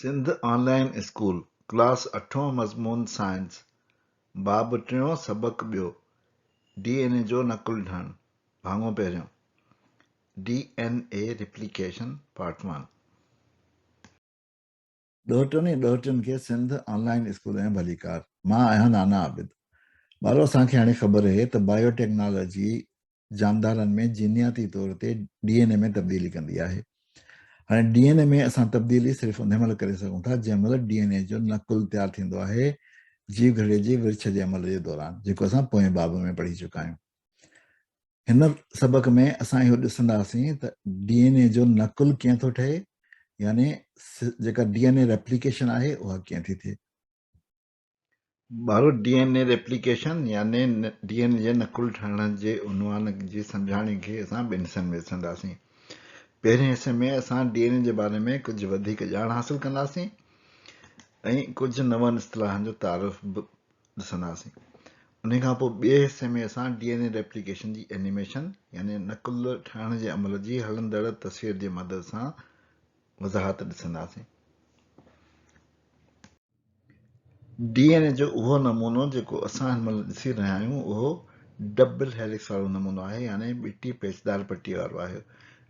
Sindh online school class 8 मज़मून science बाब 3 सबक ॿियो DNA जो नकुल ठहणु भाङो पहिरियों DNA रिप्लिकेशन पार्ट 1 ॾोहटनि ऐं ॾोहटियुनि खे सिंध ऑनलाइन स्कूल ऐं भलीकार मां आहियां नाना आबिद। ॿारो असांखे हाणे ख़बर आहे त बायोटेक्नोलॉजी जानदारनि में जीनियाती तौर ते DNA में तब्दीली कंदी आहे। हाणे DNA में असां तब्दीली सिर्फ़ु उन महिल करे सघूं था जंहिं महिल DNA जो नकुल तयारु थींदो आहे जीव घड़े जी विर्छ जे अमल जे दौरान, जेको असां पोएं बाब में पढ़ी चुका आहियूं। हिन सबक में असां इहो ॾिसंदासीं त DNA जो नकुल कीअं थो ठहे, यानी जेका DNA रेप्लिकेशन आहे उहा कीअं थी थिए। ॿारो DNA रेप्लिकेशन यानी DNA जे नकुल ठहण जे उनवान जी सम्झाणी खे असां ॿिनि हिसनि में ॾिसंदासीं। पहिरें हिसे में असां DNA जे बारे में कुझु वधीक ॼाण हासिल कंदासीं ऐं कुझु नवनि इस्तिलाहनि जो तारुफ़ बि ॾिसंदासीं। उन खां पोइ ॿिए हिसे में असां DNA रेप्लिकेशन जी एनिमेशन यानी नकुल ठाहिण जे अमल जी हलंदड़ तस्वीर जी मदद सां वज़ाहत ॾिसंदासीं। DNA जो उहो नमूनो जेको असां हिन महिल ॾिसी रहिया आहियूं उहो डबल हेलिक्स वारो नमूनो आहे, यानी ॿिटी पेचदार पट्टी वारो आहे।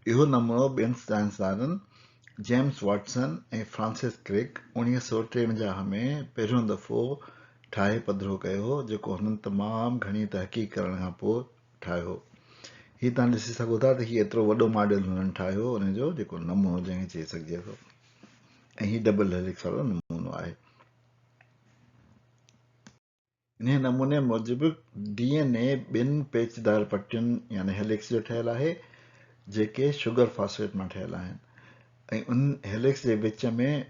इहो नमूनो ॿियनि साइंसदाननि जेम्स वॉटसन ऐं फ्रांसिस क्रिक 1953 में पहिरियों दफ़ो ठाहे पधिरो कयो हो, जेको हुननि तमामु घणी तहक़ीक़ करण खां पोइ ठाहियो हो। हीउ तव्हां ॾिसी सघो था त हीउ एतिरो वॾो मॉडल हुननि ठाहियो हो, हुनजो जेको नमूनो जंहिंखे चई सघिजे थो, ऐं हीउ डबल हेलिक्स वारो नमूनो आहे। इन नमूने मूजिबि DNA ॿिनि पेचदार पटियुनि यानी हेलिक्स जो ठहियलु आहे, जेके शुगर फॉस्फेट मां ठहियलु आहिनि, ऐं उन हेलिक्स जे विच में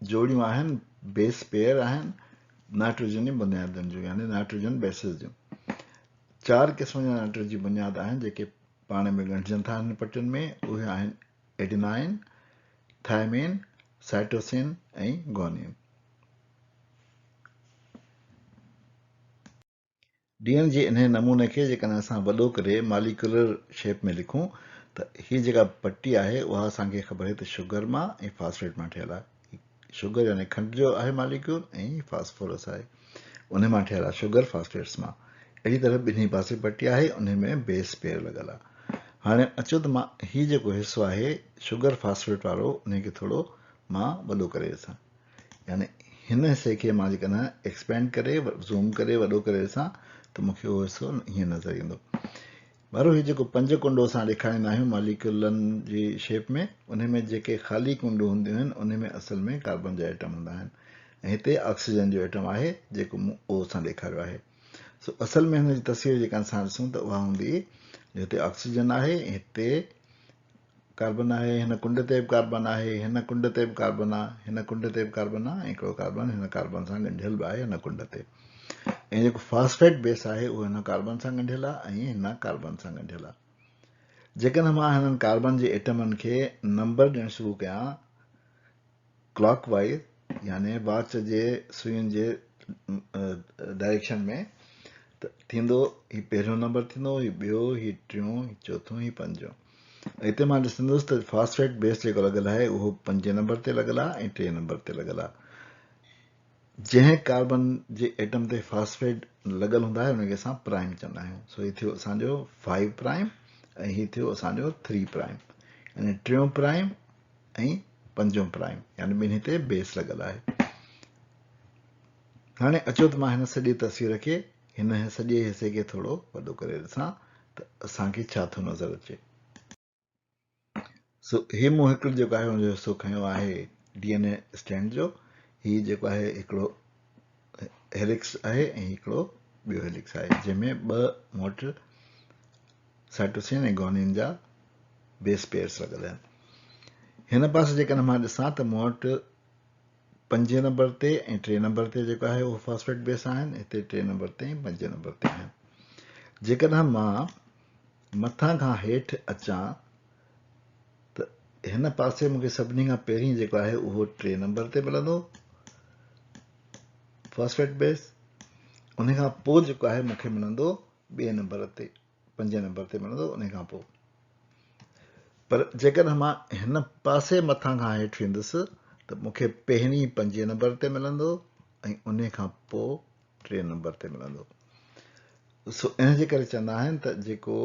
जोड़ियूं आहिनि, बेस पेयर आहिनि नाइट्रोजन जी बुनियादनि जूं, यानी नाइट्रोजन बेसिस जूं। 4 क़िस्म जा नाइट्रोजन जी बुनियाद आहिनि जेके पाण में ॻंढिजनि था हिन पटियुनि में। उहे आहिनि एडिनाइन, थायमिन, साइटोसिन ऐं ग्वानिन। DNA जे इन नमूने खे जेकॾहिं असां वॾो करे मालिकुलर शेप में लिखूं त हीअ जेका पट्टी आहे उहा असांखे ख़बर आहे त शुगर मां ऐं फॉस्फेट मां ठहियलु आहे। शुगर यानी खंड जो आहे मालिक्यूल ऐं फास्फोरस आहे, उन मां ठहियलु आहे शुगर फॉस्फेट्स मां। अहिड़ी तरह ॿिन्ही पासे पट्टी आहे, उन में बेस पेयर लॻल आहे। हाणे अचो त मां हीउ जेको हिसो आहे शुगर फॉस्फेट वारो उनखे थोरो मां वॾो करे ॾिसां, यानी हिन हिसे खे मां जेकॾहिं एक्सपेंड करे ज़ूम करे वॾो करे ॾिसां त मूंखे उहो हिसो हीअं नज़र ईंदो। वारो हीउ जेको 5 कुंडो असां ॾेखारींदा आहियूं मालिक्यूलनि जी शेप में, उन में जेके ख़ाली कुंडूं हूंदियूं आहिनि उन में असल में कार्बन जा एटम हूंदा आहिनि, ऐं हिते ऑक्सीजन जो एटम आहे जेको मूं उहो असां ॾेखारियो आहे। सो असल में हिन जी तस्वीर जेका असां ॾिसूं त उहा हूंदी हिते ऑक्सीजन आहे, हिते कार्बन आहे, हिन कुंड ते बि कार्बन आहे, हिन कुंड ते बि कार्बन आहे, हिन कुंड ते बि कार्बन आहे, ऐं हिकिड़ो कार्बन हिन कार्बन सां ॻंढियल बि आहे हिन कुंड ते। ऐं जेको फॉस्फेट बेस आहे उहो हिन कार्बन सां ॻंढियल आहे ऐं हिन कार्बन सां ॻंढियल आहे। जेकॾहिं मां हिननि कार्बन जे एटमनि खे नंबर ॾियणु शुरू कयां क्लॉक वाइज़, यानी वाच जे सुइयुनि जे डायरेक्शन में, त थींदो हीउ पहिरियों नंबर थींदो, हीउ ॿियो, हीउ टियों, हीउ चोथों, हीउ पंजों। हिते मां ॾिसंदुसि त फॉस्फेट बेस जेको लॻल आहे उहो 5 नंबर ते लॻल आहे ऐं 3 नंबर ते लॻल आहे। जंहिं कार्बन जे एटम ते फॉस्फेट लॻल हूंदा आहे उनखे असां प्राइम चवंदा आहियूं। सो हीउ थियो असांजो 5 प्राइम ऐं हीउ थियो असांजो 3 प्राइम, यानी 3 प्राइम ऐं 5 प्राइम, यानी ॿिन्ही ते बेस लॻल आहे। हाणे अचो त मां हिन सॼी तस्वीर खे हिन सॼे हिसे खे थोरो वॾो करे ॾिसां त असांखे छा थो नज़र अचे। सो हीउ मूं हिकिड़ो जेको आहे हुनजो हिसो खयों आहे DNA स्टैंड जो। हीउ जेको आहे हिकिड़ो हेलिक्स आहे ऐं हिकिड़ो ॿियो हेलिक्स आहे, जंहिंमें 2 मोट साइटोसिन ऐं ग्वानिन जा बेस पेयर्स लॻल आहिनि। हिन पासे जेकॾहिं मां ॾिसां त मूं वटि 5 नंबर ते ऐं 3 नंबर ते जेको आहे उहो फॉस्फेट बेस आहिनि, हिते 3 नंबर ते ऐं 5 नंबर ते आहिनि। जेकॾहिं मां मथां खां हेठि अचां त हिन पासे मूंखे सभिनी खां पहिरीं जेको आहे उहो 3 नंबर ते मिलंदो फॉस्फेट बेस। उन खां पोइ जेको आहे मूंखे मिलंदो 2 नंबर ते, 5 नंबर ते मिलंदो उन खां पोइ। पर जेकॾहिं मां हिन पासे मथां खां हेठि वेंदुसि त मूंखे पहिरीं 5 नंबर ते मिलंदो ऐं उन खां पोइ 3 नंबर ते मिलंदो। सो इन जे करे चवंदा आहिनि त जेको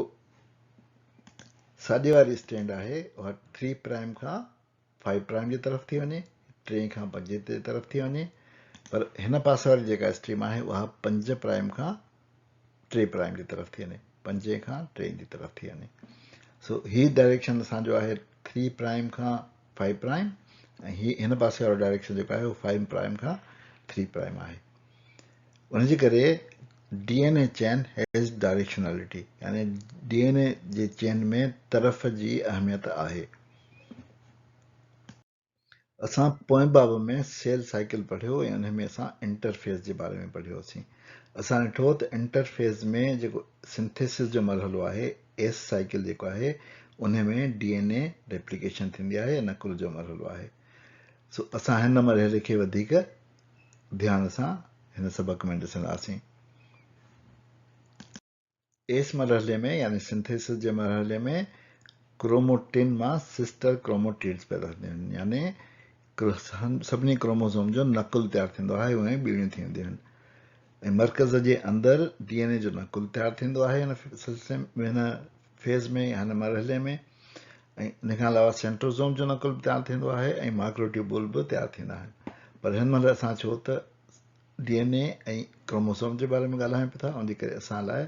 साॼे वारी स्टैंड आहे उहा 3 प्राइम खां 5 प्राइम जी तरफ़ थी वञे, 3 खां 5 जे तरफ़ थी वञे, पर हिन पासे वारी जेका स्ट्रीम आहे उहा 5 प्राइम खां 3 प्राइम जी तरफ़ थी वञे, 5 खां 3 जी तरफ़ थी वञे। सो ही डायरेक्शन असांजो आहे 3 प्राइम खां 5 प्राइम, ऐं ही हिन पासे वारो डायरेक्शन जेको आहे उहो 5 प्राइम खां 3 प्राइम आहे। उनजे करे DNA चेन हैज़ डायरेक्शनलिटी, यानी DNA जे चेन में तरफ़ जी अहमियत आहे। असां पोएं बाब में सेल साइकिल पढ़ियो ऐं उन में असां इंटरफेस जे बारे में पढ़ियोसीं। असां ॾिठो त इंटरफेस में जेको सिंथेसिस जो मरहलो आहे, एस साइकिल जेको आहे, उन में DNA रेप्लिकेशन थींदी आहे, नकुल जो मरहलो आहे। सो असां हिन मरहले खे वधीक ध्यान सां हिन सबक में ॾिसंदासीं। एस मरहले में यानी सिंथेसिस जे मरहले में क्रोमोटिन मां सिस्टर क्रोमोटिड्स पैदा थींदियूं आहिनि, यानी सभिनी क्रोमोसोम जो नकुल तयारु थींदो आहे, उहे ॿीड़ियूं थी वेंदियूं आहिनि। ऐं मर्कज़ जे अंदरि DNA जो नकुल तयारु थींदो आहे हिन सिलसिले में, हिन फेज़ में, हिन मरहले में। ऐं इन खां अलावा सेंट्रोज़ोम जो नकुल तयारु थींदो आहे ऐं माइक्रोट्यूबुल बि तयारु थींदा आहिनि। पर हिन महिल असां छो त DNA ऐं क्रोमोसोम जे बारे में ॻाल्हायूं पिया था, उनजे करे असां लाइ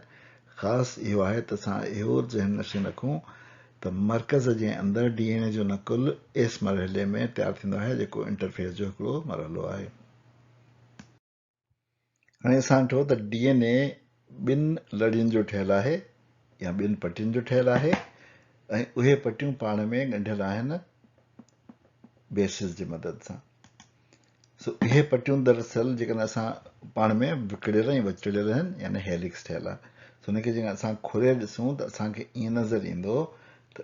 ख़ासि इहो आहे त असां इहो ज़हन नशीन रखूं त मर्कज़ जे अंदरि DNA जो नकुल एस मरहले में तयारु थींदो आहे, जेको इंटरफेस जो हिकिड़ो मरहलो आहे। हाणे असां ॾिठो त DNA 2 लड़ियुनि जो ठहियलु आहे या 2 पटियुनि जो ठहियलु आहे, ऐं उहे पटियूं पाण में ॻंढियल आहिनि बेसिस जी मदद सां। सो इहे पटियूं दरअसल जेकॾहिं असां पाण में विकिड़ियल ऐं वचिड़ियल आहिनि, यानी हेलिक्स ठहियलु आहे। सो हुनखे जेकॾहिं असां खोले ॾिसूं त असांखे ईअं नज़र ईंदो त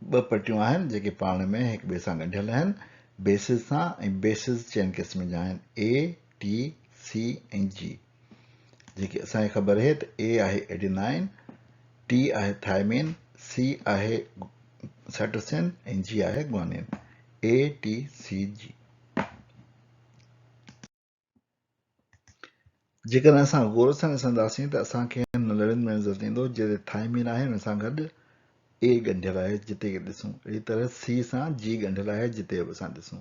2 पटियूं आहिनि जेके पाण में हिक ॿिए सां ॻंढियल आहिनि बेसिस सां, ऐं बेसिस चइनि क़िस्म जा आहिनि, A, T, C ऐं G। जेकी असांखे ख़बर आहे त A आहे एडिनाइन, T आहे थायमिन, C आहे साइटोसिन ऐं G आहे guanine. A, T, C, G। जेकॾहिं असां गौर सां ॾिसंदासीं त असांखे हिन लड़ियुनि में नज़र ईंदो जिते थायमिन आहे हुन सां गॾु A ॻंढियल आहे जिते ॾिसूं, अहिड़ी तरह C सां G ॻंढियल आहे जिते बि असां ॾिसूं।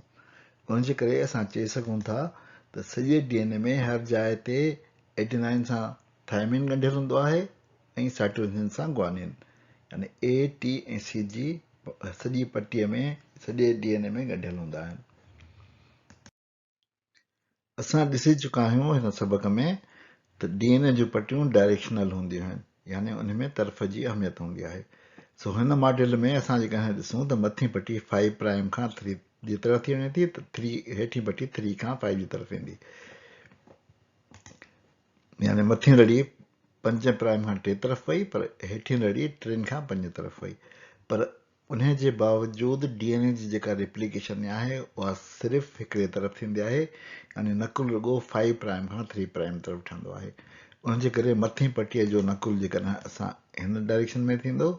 उनजे करे असां चई सघूं था त सॼे DNA में हर जाइ ते एडिनाइन सां थायमिन ॻंढियल हूंदो आहे ऐं साइटोसिन सां ग्वानिन, यानी A, T ऐं C, G सॼी पटीअ में, सॼे DNA में ॻंढियल हूंदा आहिनि। असां ॾिसी चुका आहियूं हिन सबक में त DNA जूं पटियूं डायरेक्शनल हूंदियूं आहिनि, यानी उन में तरफ़ जी अहमियत हूंदी आहे। सो हिन मॉड्यूल में असां जेकॾहिं ॾिसूं त मथीं पटी 5 प्राइम खां 3 जी तरफ़ थी वञे थी, त 3 हेठीं पटी 3 खां 5 जी तरफ़ वेंदी, यानी मथीं लड़ी 5 प्राइम खां 3 तरफ़ वई, पर हेठीं लड़ी 3 खां 5 तरफ़ वई। पर उन जे बावजूदि DNA जी जेका रेप्लिकेशन आहे उहा सिर्फ़ु हिकिड़े तरफ़ थींदी आहे, यानी नकुल रुॻो 5 प्राइम खां 3 प्राइम तरफ़ ठहंदो आहे। उनजे करे मथीं पटीअ जो नकुल जेकॾहिं असां हिन डायरेक्शन में थींदो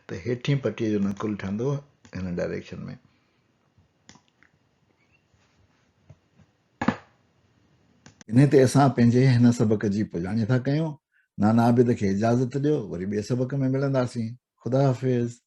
त हेठीं पटीअ जो नकुल ठहंदो हिन डायरेक्शन में। इन ते असां पंहिंजे हिन सबक जी पुॼाणी था कयूं। नाना आबिद खे इजाज़त ॾियो, वरी ॿिए सबक में मिलंदासीं। ख़ुदा हाफ़िज़।